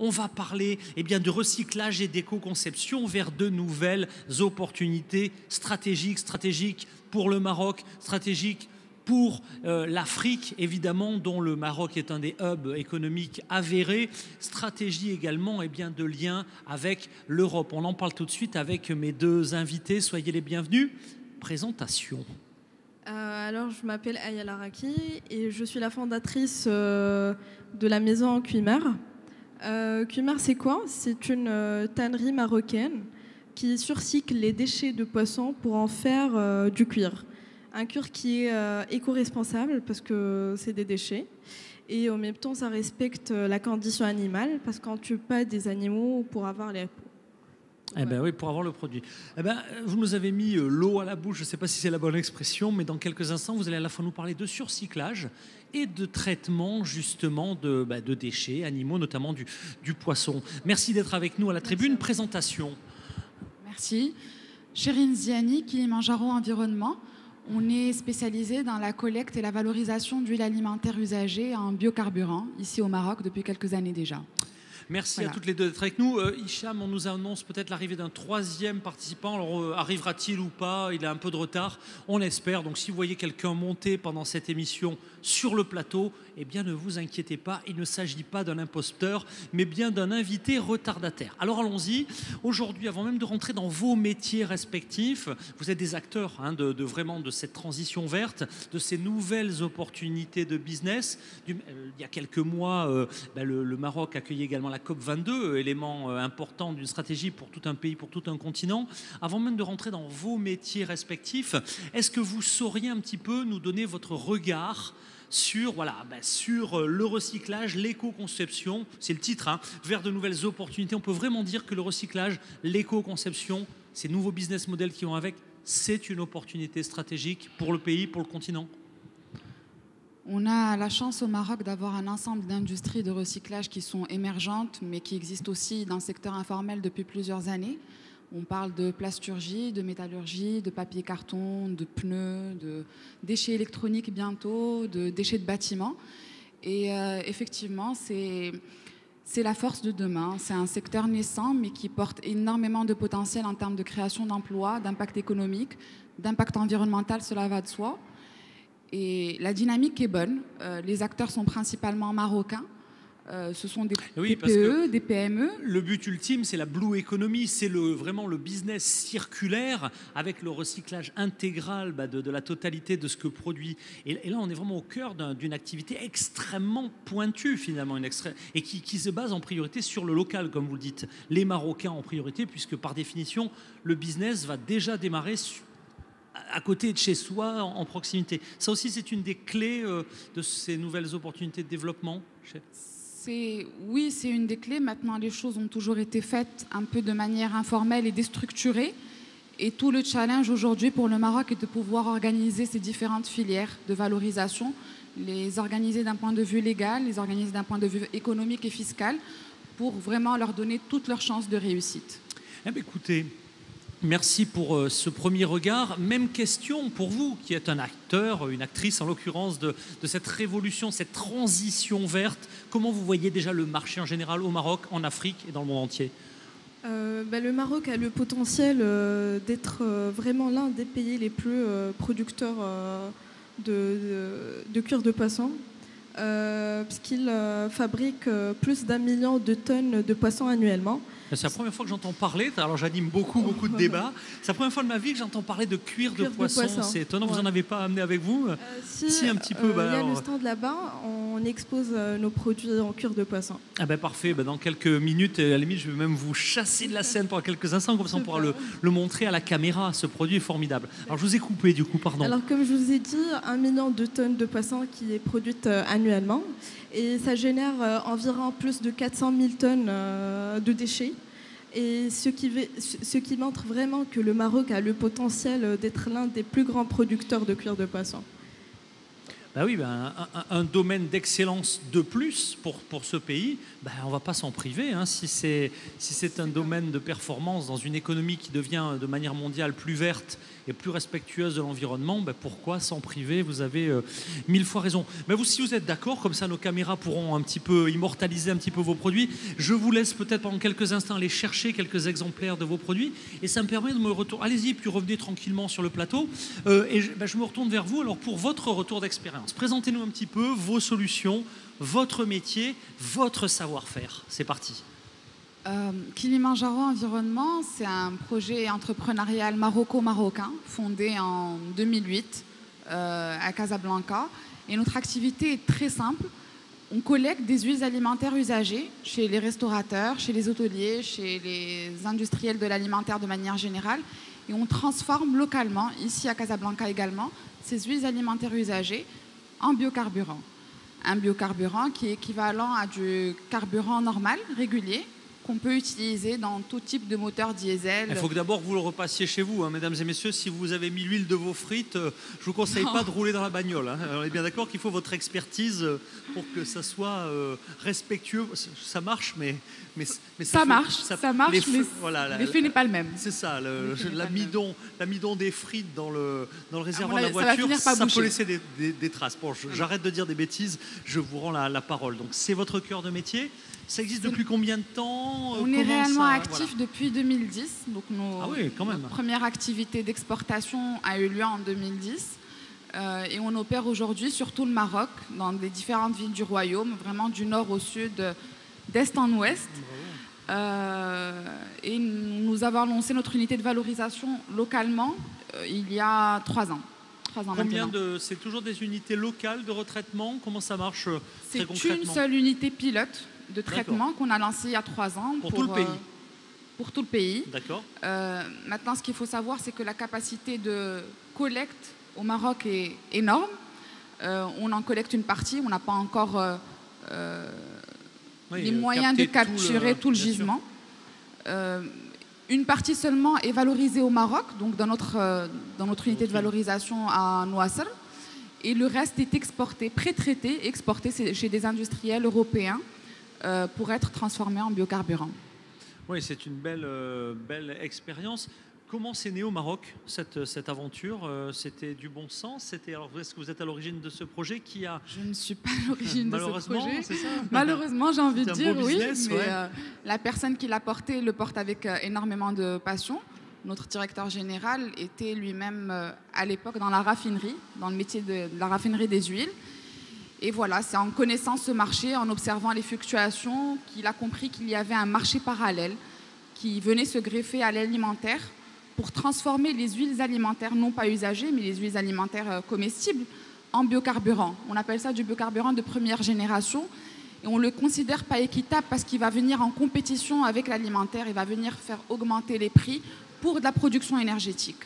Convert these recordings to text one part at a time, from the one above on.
On va parler de recyclage et d'éco-conception vers de nouvelles opportunités stratégiques pour le Maroc, stratégiques pour l'Afrique, évidemment, dont le Maroc est un des hubs économiques avérés, stratégie également de lien avec l'Europe. On en parle tout de suite avec mes deux invités, soyez les bienvenus. Présentation. Alors, je m'appelle Aya Laraki et je suis la fondatrice de la maison Cuimer. Cuimer, c'est quoi? C'est une tannerie marocaine qui surcycle les déchets de poissons pour en faire du cuir. Un cuir qui est éco-responsable parce que c'est des déchets. Et en même temps, ça respecte la condition animale parce qu'on ne tue pas des animaux pour avoir les peaux. Eh ben oui, pour avoir le produit. Vous nous avez mis l'eau à la bouche, je ne sais pas si c'est la bonne expression, mais dans quelques instants, vous allez à la fois nous parler de surcyclage et de traitement justement de déchets animaux, notamment du poisson. Merci d'être avec nous à la tribune. Présentation. Merci. Chérine Ziani, Kilimanjaro Environnement. On est spécialisé dans la collecte et la valorisation d'huiles alimentaires usagées en biocarburant, ici au Maroc, depuis quelques années déjà. Merci à toutes les deux d'être avec nous. Hicham, on nous annonce peut-être l'arrivée d'un troisième participant. Alors, arrivera-t-il ou pas? Il a un peu de retard, on espère. Donc, si vous voyez quelqu'un monter pendant cette émission sur le plateau, ne vous inquiétez pas. Il ne s'agit pas d'un imposteur, mais bien d'un invité retardataire. Alors, allons-y. Aujourd'hui, avant même de rentrer dans vos métiers respectifs, vous êtes des acteurs de cette transition verte, de ces nouvelles opportunités de business. Il y a quelques mois, le Maroc accueillait également la COP22, élément important d'une stratégie pour tout un pays, pour tout un continent. Avant même de rentrer dans vos métiers respectifs, est-ce que vous sauriez un petit peu nous donner votre regard sur le recyclage, l'éco-conception, c'est le titre, vers de nouvelles opportunités. On peut vraiment dire que le recyclage, l'éco-conception, ces nouveaux business models qui vont avec, c'est une opportunité stratégique pour le pays, pour le continent? On a la chance au Maroc d'avoir un ensemble d'industries de recyclage qui sont émergentes, mais qui existent aussi dans le secteur informel depuis plusieurs années. On parle de plasturgie, de métallurgie, de papier-carton, de pneus, de déchets électroniques bientôt, de déchets de bâtiments. Et effectivement, c'est la force de demain. C'est un secteur naissant, mais qui porte énormément de potentiel en termes de création d'emplois, d'impact économique, d'impact environnemental, cela va de soi. Et la dynamique est bonne. Les acteurs sont principalement marocains. Ce sont des TPE, des PME. Le but ultime, c'est la blue economy, c'est vraiment le business circulaire avec le recyclage intégral de la totalité de ce que produit. Et là, on est vraiment au cœur d'une activité extrêmement pointue, finalement, et qui se base en priorité sur le local, comme vous le dites. Les Marocains en priorité, puisque par définition, le business va déjà démarrer à côté de chez soi, en proximité. Ça aussi, c'est une des clés de ces nouvelles opportunités de développement. Oui, c'est une des clés. Maintenant, les choses ont toujours été faites un peu de manière informelle et déstructurée. Et tout le challenge aujourd'hui pour le Maroc est de pouvoir organiser ces différentes filières de valorisation, les organiser d'un point de vue légal, les organiser d'un point de vue économique et fiscal, pour vraiment leur donner toutes leurs chances de réussite. Écoutez, merci pour ce premier regard. Même question pour vous, qui êtes un acteur, une actrice en l'occurrence de cette révolution, cette transition verte. Comment vous voyez déjà le marché en général au Maroc, en Afrique et dans le monde entier? Le Maroc a le potentiel d'être vraiment l'un des pays les plus producteurs de cuir de poisson, puisqu'il fabrique plus d'1 million de tonnes de poissons annuellement. C'est la première fois que j'entends parler, alors j'anime beaucoup de débats, c'est la première fois de ma vie que j'entends parler de cuir de poisson. C'est étonnant, vous n'en avez pas amené avec vous? Si, un petit peu. Il y a le stand là-bas, on expose nos produits en cuir de poisson. Parfait, dans quelques minutes, à la limite, je vais même vous chasser de la scène pour quelques instants, comme ça on pourra le montrer à la caméra, ce produit est formidable. Alors je vous ai coupé du coup, pardon. Alors comme je vous ai dit, 1 million de tonnes de poissons qui est produite annuellement, et ça génère environ plus de 400 000 tonnes de déchets. Et ce qui montre vraiment que le Maroc a le potentiel d'être l'un des plus grands producteurs de cuir de poisson. bah oui, un domaine d'excellence de plus pour ce pays, on ne va pas s'en priver. Hein. Si c'est un domaine de performance dans une économie qui devient de manière mondiale plus verte et plus respectueuse de l'environnement, pourquoi s'en priver? Vous avez 1000 fois raison. Mais vous, si vous êtes d'accord, comme ça nos caméras pourront un petit peu immortaliser un petit peu vos produits, je vous laisse peut-être pendant quelques instants aller chercher quelques exemplaires de vos produits et ça me permet de me retourner. Allez-y, puis revenez tranquillement sur le plateau. Je me retourne vers vous alors pour votre retour d'expérience. Présentez-nous un petit peu vos solutions, votre métier, votre savoir-faire. C'est parti. Kilimanjaro Environnement, c'est un projet entrepreneurial maroco-marocain fondé en 2008 à Casablanca. Et notre activité est très simple. On collecte des huiles alimentaires usagées chez les restaurateurs, chez les hôteliers, chez les industriels de l'alimentaire de manière générale. Et on transforme localement, ici à Casablanca également, ces huiles alimentaires usagées en biocarburant. Un biocarburant qui est équivalent à du carburant normal, régulier, qu'on peut utiliser dans tout type de moteur diesel. Il faut que d'abord vous le repassiez chez vous, hein, mesdames et messieurs. Si vous avez mis l'huile de vos frites, je ne vous conseille pas de rouler dans la bagnole. Hein. On est bien d'accord qu'il faut votre expertise pour que ça soit respectueux. Ça marche, mais ça marche, mais voilà, l'effet n'est pas le même. C'est ça, l'amidon des frites dans le réservoir de la voiture, ça peut laisser des traces. Bon, j'arrête de dire des bêtises, je vous rends la parole. Donc c'est votre cœur de métier. Ça existe depuis combien de temps? On est réellement actif depuis 2010. Donc notre première activité d'exportation a eu lieu en 2010. Et on opère aujourd'hui sur tout le Maroc, dans les différentes villes du royaume, vraiment du nord au sud, d'est en ouest. Et nous avons lancé notre unité de valorisation localement il y a 3 ans. C'est toujours des unités locales de retraitement? Comment ça marche très concrètement? C'est une seule unité pilote de traitement qu'on a lancé il y a 3 ans. Pour tout le pays? Pour tout le pays. D'accord. Maintenant, ce qu'il faut savoir, c'est que la capacité de collecte au Maroc est énorme. On en collecte une partie, on n'a pas encore les moyens de capturer tout le gisement. Une partie seulement est valorisée au Maroc, donc dans notre unité de valorisation à Noisel. Et le reste est exporté, pré-traité, exporté chez des industriels européens pour être transformé en biocarburant. Oui, c'est une belle expérience. Comment c'est né au Maroc, cette aventure? C'était du bon sens? Est-ce que vous êtes à l'origine de ce projet qui a... Je ne suis pas à l'origine de ce projet. C'est ça. Malheureusement, j'ai envie de dire business, oui. Mais la personne qui l'a porté le porte avec énormément de passion. Notre directeur général était lui-même à l'époque dans la raffinerie, dans le métier de la raffinerie des huiles. Et voilà, c'est en connaissant ce marché, en observant les fluctuations, qu'il a compris qu'il y avait un marché parallèle qui venait se greffer à l'alimentaire pour transformer les huiles alimentaires, non pas usagées, mais les huiles alimentaires comestibles, en biocarburant. On appelle ça du biocarburant de première génération. Et on ne le considère pas équitable parce qu'il va venir en compétition avec l'alimentaire, il va venir faire augmenter les prix pour de la production énergétique.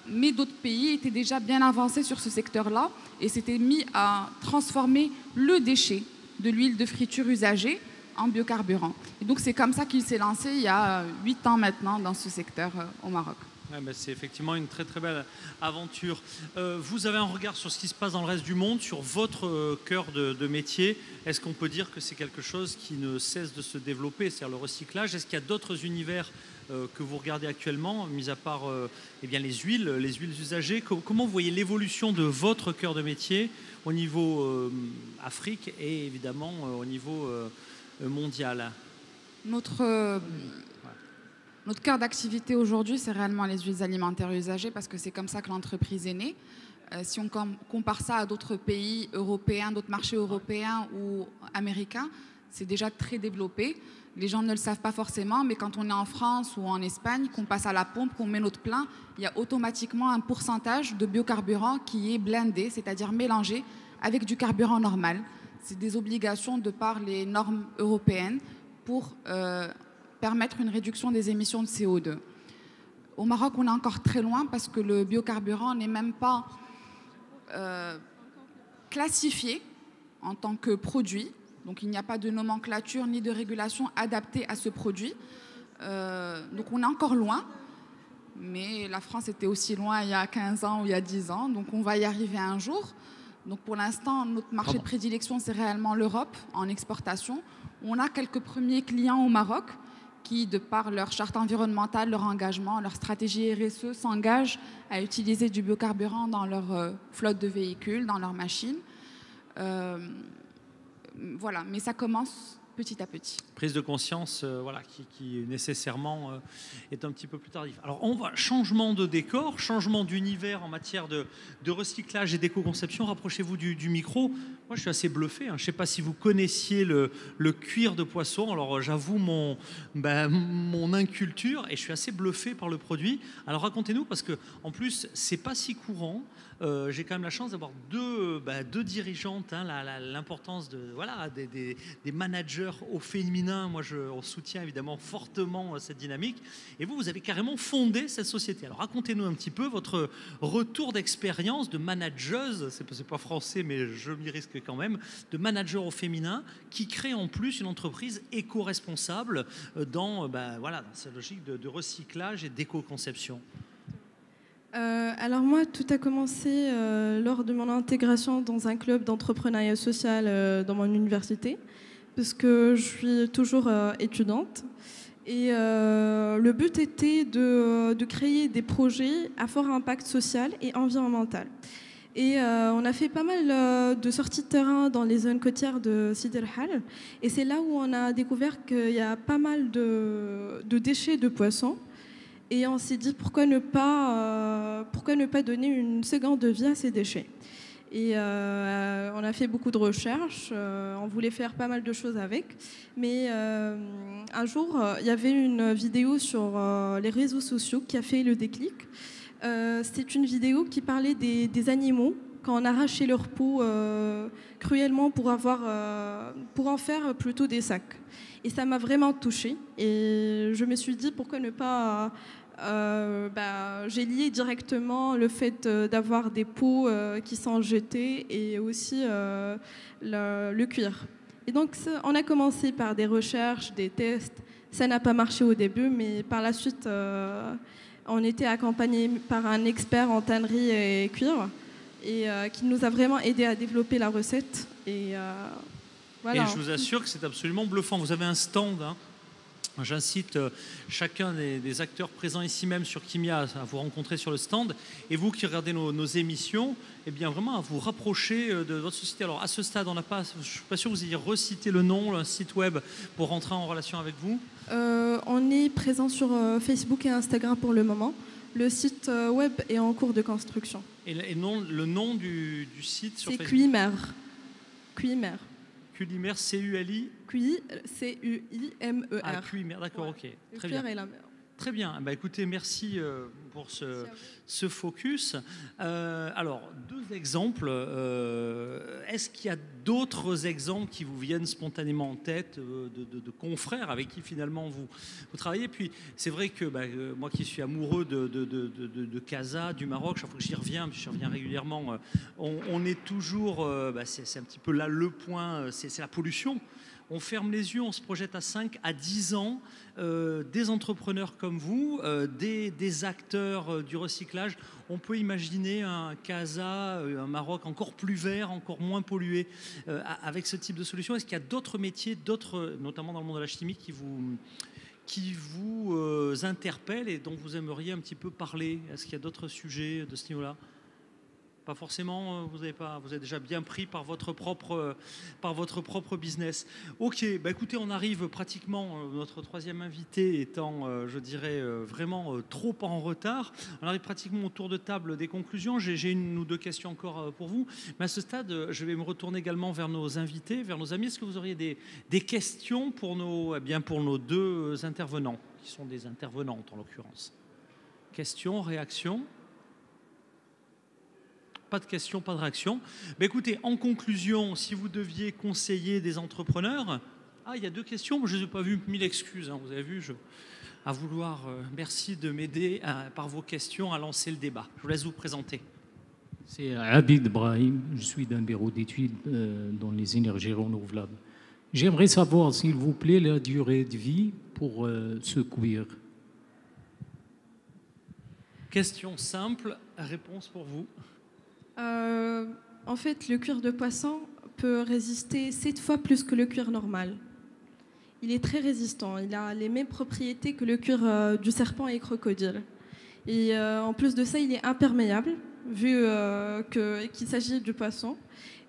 Mais d'autres pays étaient déjà bien avancés sur ce secteur-là et s'étaient mis à transformer le déchet de l'huile de friture usagée en biocarburant. Et donc c'est comme ça qu'il s'est lancé il y a 8 ans maintenant dans ce secteur au Maroc. Ouais, c'est effectivement une très très belle aventure. Vous avez un regard sur ce qui se passe dans le reste du monde, sur votre cœur de métier. Est-ce qu'on peut dire que c'est quelque chose qui ne cesse de se développer, c'est-à-dire le recyclage? Est-ce qu'il y a d'autres univers que vous regardez actuellement, mis à part les huiles usagées? Comment vous voyez l'évolution de votre cœur de métier au niveau Afrique et évidemment au niveau mondial? Notre cœur d'activité aujourd'hui, c'est réellement les huiles alimentaires usagées parce que c'est comme ça que l'entreprise est née. Si on compare ça à d'autres pays européens, d'autres marchés européens ou américains, c'est déjà très développé. Les gens ne le savent pas forcément, mais quand on est en France ou en Espagne, qu'on passe à la pompe, qu'on met notre plein, il y a automatiquement un pourcentage de biocarburant qui est blendé, c'est-à-dire mélangé avec du carburant normal. C'est des obligations de par les normes européennes pour permettre une réduction des émissions de CO2. Au Maroc, on est encore très loin parce que le biocarburant n'est même pas classifié en tant que produit. Donc il n'y a pas de nomenclature ni de régulation adaptée à ce produit. Donc on est encore loin, mais la France était aussi loin il y a 15 ans ou il y a 10 ans, donc on va y arriver un jour. Donc pour l'instant, notre marché de prédilection, c'est réellement l'Europe en exportation. On a quelques premiers clients au Maroc qui, de par leur charte environnementale, leur engagement, leur stratégie RSE, s'engagent à utiliser du biocarburant dans leur flotte de véhicules, dans leurs machines. Voilà, mais ça commence petit à petit. Prise de conscience voilà, qui nécessairement est un petit peu plus tardif. Alors, changement de décor, changement d'univers en matière de recyclage et d'éco-conception. Rapprochez-vous du micro. Moi, je suis assez bluffé. Je ne sais pas si vous connaissiez le cuir de poisson. Alors, j'avoue mon inculture et je suis assez bluffé par le produit. Alors, racontez-nous, parce qu'en plus, ce n'est pas si courant. J'ai quand même la chance d'avoir deux dirigeantes, l'importance des managers au féminin. Moi, on soutient évidemment fortement cette dynamique. Et vous avez carrément fondé cette société. Alors, racontez-nous un petit peu votre retour d'expérience de manageuse, c'est pas français, mais je m'y risque quand même, de manager au féminin qui crée en plus une entreprise éco-responsable dans cette logique de recyclage et d'éco-conception. Alors moi, tout a commencé lors de mon intégration dans un club d'entrepreneuriat social dans mon université, parce que je suis toujours étudiante. Et le but était de créer des projets à fort impact social et environnemental. Et on a fait pas mal de sorties de terrain dans les zones côtières de Sidi El Hal. Et c'est là où on a découvert qu'il y a pas mal de déchets de poissons. Et on s'est dit pourquoi ne pas donner une seconde vie à ces déchets. Et on a fait beaucoup de recherches, on voulait faire pas mal de choses avec. Mais un jour, il y avait une vidéo sur les réseaux sociaux qui a fait le déclic. C'est une vidéo qui parlait des animaux quand on arrachait leur peau cruellement pour en faire plutôt des sacs. Et ça m'a vraiment touchée. Et je me suis dit, pourquoi ne pas... j'ai lié directement le fait d'avoir des peaux qui sont jetées et aussi le cuir. Et donc, on a commencé par des recherches, des tests. Ça n'a pas marché au début, mais par la suite, on était accompagné par un expert en tannerie et cuir et qui nous a vraiment aidé à développer la recette. Et voilà. Et je vous assure que c'est absolument bluffant. Vous avez un stand, hein. J'incite chacun des acteurs présents ici même sur Kimia à vous rencontrer sur le stand. Et vous qui regardez nos émissions, eh bien vraiment à vous rapprocher de votre société. Alors à ce stade, je ne suis pas sûr que vous ayez recité le nom, un site web pour rentrer en relation avec vous. On est présent sur Facebook et Instagram pour le moment. Le site web est en cours de construction. Et le nom du site sur Facebook? C'est Cuimer. Cuimer. Culimer, C-U-L-I. C-U-I-M-E-R. Ah, Cuimer, d'accord, ok. Très bien. Et la mer. Très bien. Écoutez, merci pour ce focus. Alors, deux exemples. Est-ce qu'il y a d'autres exemples qui vous viennent spontanément en tête de confrères avec qui finalement vous travaillez? Puis, c'est vrai que moi qui suis amoureux de Casa, du Maroc, chaque fois que j'y reviens régulièrement, on est toujours... c'est un petit peu là le point, c'est la pollution. On ferme les yeux, on se projette à 5 à 10 ans, des entrepreneurs comme vous, des acteurs du recyclage. On peut imaginer un Casa, un Maroc encore plus vert, encore moins pollué avec ce type de solution. Est-ce qu'il y a d'autres métiers, notamment dans le monde de la chimie, qui vous interpellent et dont vous aimeriez un petit peu parler? Est-ce qu'il y a d'autres sujets de ce niveau-là? Pas forcément, vous êtes déjà bien pris par votre propre business. Ok, écoutez, on arrive pratiquement, notre troisième invité étant, je dirais, vraiment trop en retard. On arrive pratiquement au tour de table des conclusions. J'ai une ou deux questions encore pour vous. Mais à ce stade, je vais me retourner également vers nos invités, vers nos amis. Est-ce que vous auriez des questions pour nos deux intervenants, qui sont des intervenantes en l'occurrence? Questions, réactions? Pas de questions, pas de réactions. Écoutez, en conclusion, si vous deviez conseiller des entrepreneurs... Ah, il y a deux questions, je ne les ai pas vues, 1000 excuses. Hein, vous avez vu, à vouloir... merci de m'aider par vos questions à lancer le débat. Je vous laisse vous présenter. C'est Abid Brahim, je suis d'un bureau d'études dans les énergies renouvelables. J'aimerais savoir, s'il vous plaît, la durée de vie pour ce cuir. Question simple, réponse pour vous. En fait, le cuir de poisson peut résister 7 fois plus que le cuir normal. Il est très résistant. Il a les mêmes propriétés que le cuir du serpent et crocodile. Et en plus de ça, il est imperméable, vu qu'il s'agit du poisson.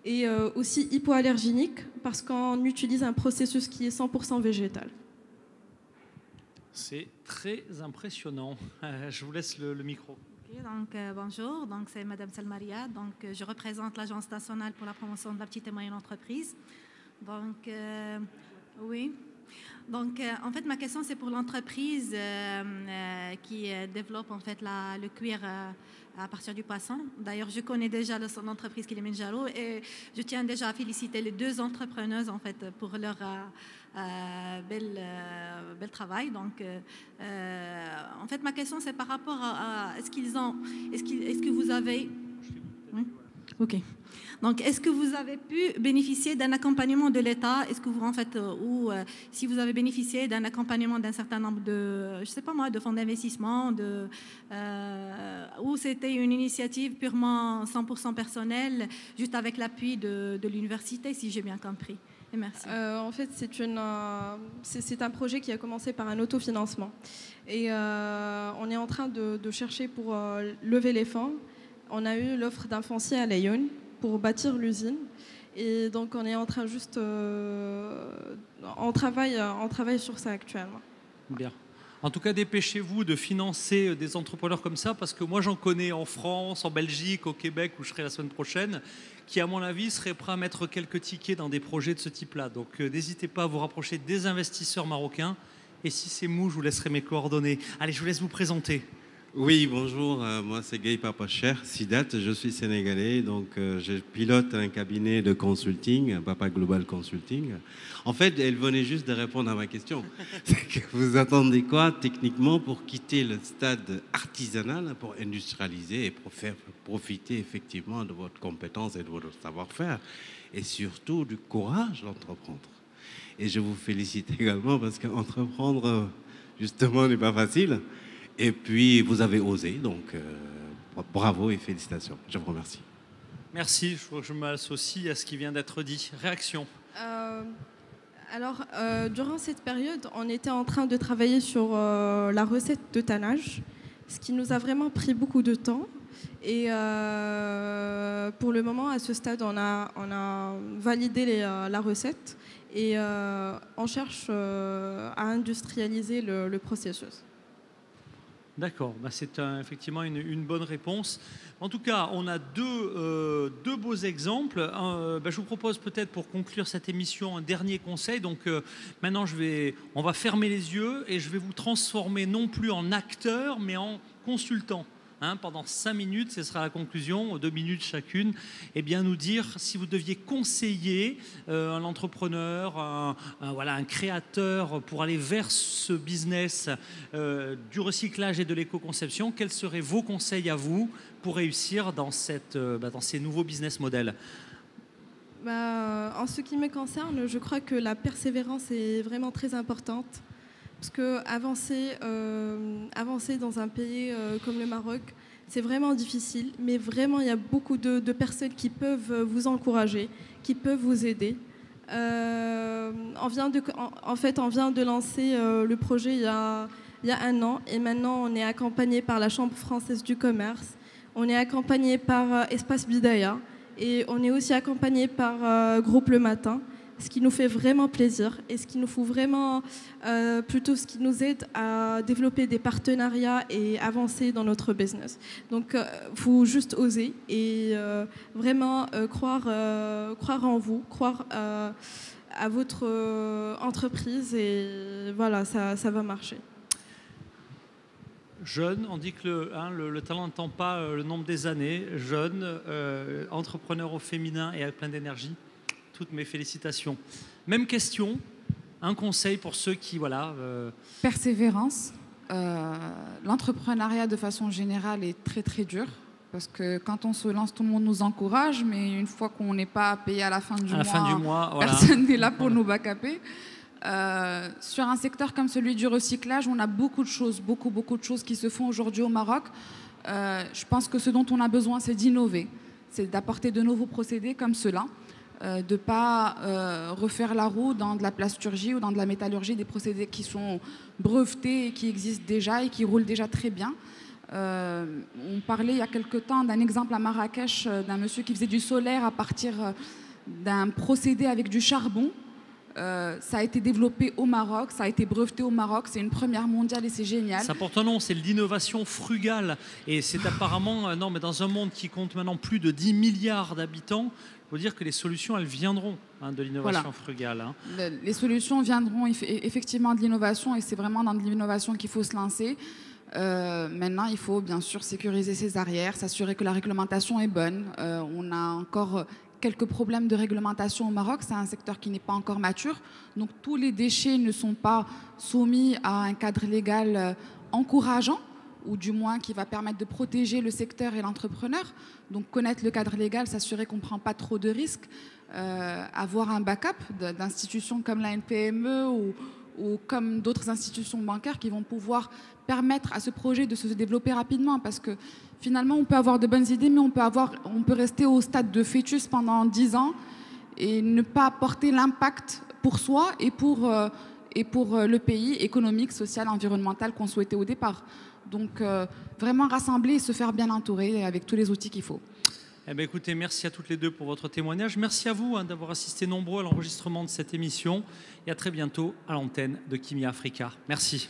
Et aussi hypoallergénique, parce qu'on utilise un processus qui est 100% végétal. C'est très impressionnant. Je vous laisse le micro. Okay, donc, bonjour, donc, c'est Madame Salmaria. Donc, je représente l'Agence nationale pour la promotion de la petite et moyenne entreprise. Donc, oui. Donc, en fait, ma question, c'est pour l'entreprise qui développe en fait le cuir à partir du poisson. D'ailleurs, je connais déjà son entreprise Kilimanjaro et je tiens déjà à féliciter les 2 entrepreneuses en fait pour leur bel travail. Donc, en fait, ma question, c'est par rapport à est-ce que vous avez... Ok. Donc, est-ce que vous avez pu bénéficier d'un accompagnement de l'État? Est-ce que vous, en fait, ou si vous avez bénéficié d'un accompagnement d'un certain nombre de, je sais pas moi, de fonds d'investissement, ou c'était une initiative purement 100% personnelle, juste avec l'appui de l'université, si j'ai bien compris? Et merci. En fait, c'est un projet qui a commencé par un autofinancement. Et on est en train de chercher pour lever les fonds. On a eu l'offre d'un foncier à Lyon pour bâtir l'usine. Et donc, on est en train juste... on travaille sur ça actuellement. Bien. En tout cas, dépêchez-vous de financer des entrepreneurs comme ça, parce que moi, j'en connais en France, en Belgique, au Québec, où je serai la semaine prochaine, qui, à mon avis, seraient prêts à mettre quelques tickets dans des projets de ce type-là. Donc, n'hésitez pas à vous rapprocher des investisseurs marocains. Et si c'est mou, je vous laisserai mes coordonnées. Allez, je vous laisse vous présenter. Oui, bonjour, moi c'est Guy Papacher, Sidat, je suis sénégalais, donc je pilote un cabinet de consulting, Papa Global Consulting. En fait, elle venait juste de répondre à ma question. Vous attendez quoi techniquement pour quitter le stade artisanal, pour industrialiser et pour faire profiter effectivement de votre compétence et de votre savoir-faire, et surtout du courage d'entreprendre. Et je vous félicite également parce qu'entreprendre, justement, n'est pas facile. Et puis, vous avez osé, donc bravo et félicitations. Je vous remercie. Merci, je m'associe à ce qui vient d'être dit. Réaction? Alors, durant cette période, on était en train de travailler sur la recette de tannage, ce qui nous a vraiment pris beaucoup de temps. Et pour le moment, à ce stade, on a validé la recette et on cherche à industrialiser le processus. D'accord, c'est effectivement une bonne réponse. En tout cas, on a deux beaux exemples. Je vous propose peut-être pour conclure cette émission un dernier conseil. Donc maintenant, on va fermer les yeux et je vais vous transformer non plus en acteur, mais en consultant. Pendant 5 minutes, ce sera la conclusion, 2 minutes chacune, et bien nous dire si vous deviez conseiller un entrepreneur, un créateur pour aller vers ce business du recyclage et de l'éco-conception, quels seraient vos conseils à vous pour réussir dans ces nouveaux business models? En ce qui me concerne, je crois que la persévérance est vraiment très importante. Parce qu'avancer dans un pays comme le Maroc, c'est vraiment difficile. Mais vraiment, il y a beaucoup de personnes qui peuvent vous encourager, qui peuvent vous aider. On vient de lancer le projet il y a 1 an. Et maintenant, on est accompagné par la Chambre française du commerce. On est accompagné par Espace Bidaya. Et on est aussi accompagné par Groupe Le Matin. Ce qui nous fait vraiment plaisir et ce qui nous ce qui nous aide à développer des partenariats et avancer dans notre business. Donc, il faut juste oser et vraiment croire en vous, croire à votre entreprise et voilà, ça va marcher. Jeune, on dit que le talent n'attend pas le nombre des années. Jeune, entrepreneur au féminin et plein d'énergie. Toutes mes félicitations. Même question, un conseil pour ceux qui... Persévérance. L'entrepreneuriat de façon générale est très très dur parce que quand on se lance, tout le monde nous encourage, mais une fois qu'on n'est pas payé à la fin du mois, personne n'est là pour nous backuper. Sur un secteur comme celui du recyclage, on a beaucoup de choses qui se font aujourd'hui au Maroc. Je pense que ce dont on a besoin, c'est d'innover. c'est d'apporter de nouveaux procédés comme cela, de ne pas refaire la roue dans de la plasturgie ou dans de la métallurgie, des procédés qui sont brevetés et qui existent déjà et qui roulent déjà très bien. On parlait il y a quelque temps d'un exemple à Marrakech d'un monsieur qui faisait du solaire à partir d'un procédé avec du charbon. Ça a été développé au Maroc, ça a été breveté au Maroc, c'est une première mondiale et c'est génial. Ça porte un nom, c'est l'innovation frugale. Et c'est apparemment, non, mais dans un monde qui compte maintenant plus de 10 milliards d'habitants, il faut dire que les solutions, elles viendront de l'innovation frugale. Les solutions viendront effectivement de l'innovation et c'est vraiment dans de l'innovation qu'il faut se lancer. Maintenant, il faut bien sûr sécuriser ses arrières, s'assurer que la réglementation est bonne. On a encore quelques problèmes de réglementation au Maroc. C'est un secteur qui n'est pas encore mature. Donc tous les déchets ne sont pas soumis à un cadre légal encourageant, ou du moins qui va permettre de protéger le secteur et l'entrepreneur. Donc connaître le cadre légal, s'assurer qu'on ne prend pas trop de risques, avoir un backup d'institutions comme la NPME ou comme d'autres institutions bancaires qui vont pouvoir permettre à ce projet de se développer rapidement, parce que finalement on peut avoir de bonnes idées mais on peut rester au stade de fœtus pendant 10 ans et ne pas apporter l'impact pour soi et pour le pays économique, social, environnemental qu'on souhaitait au départ. Donc vraiment rassembler et se faire bien entourer avec tous les outils qu'il faut. Eh bien, écoutez, merci à toutes les deux pour votre témoignage. Merci à vous d'avoir assisté nombreux à l'enregistrement de cette émission et à très bientôt à l'antenne de Kimia Africa. Merci.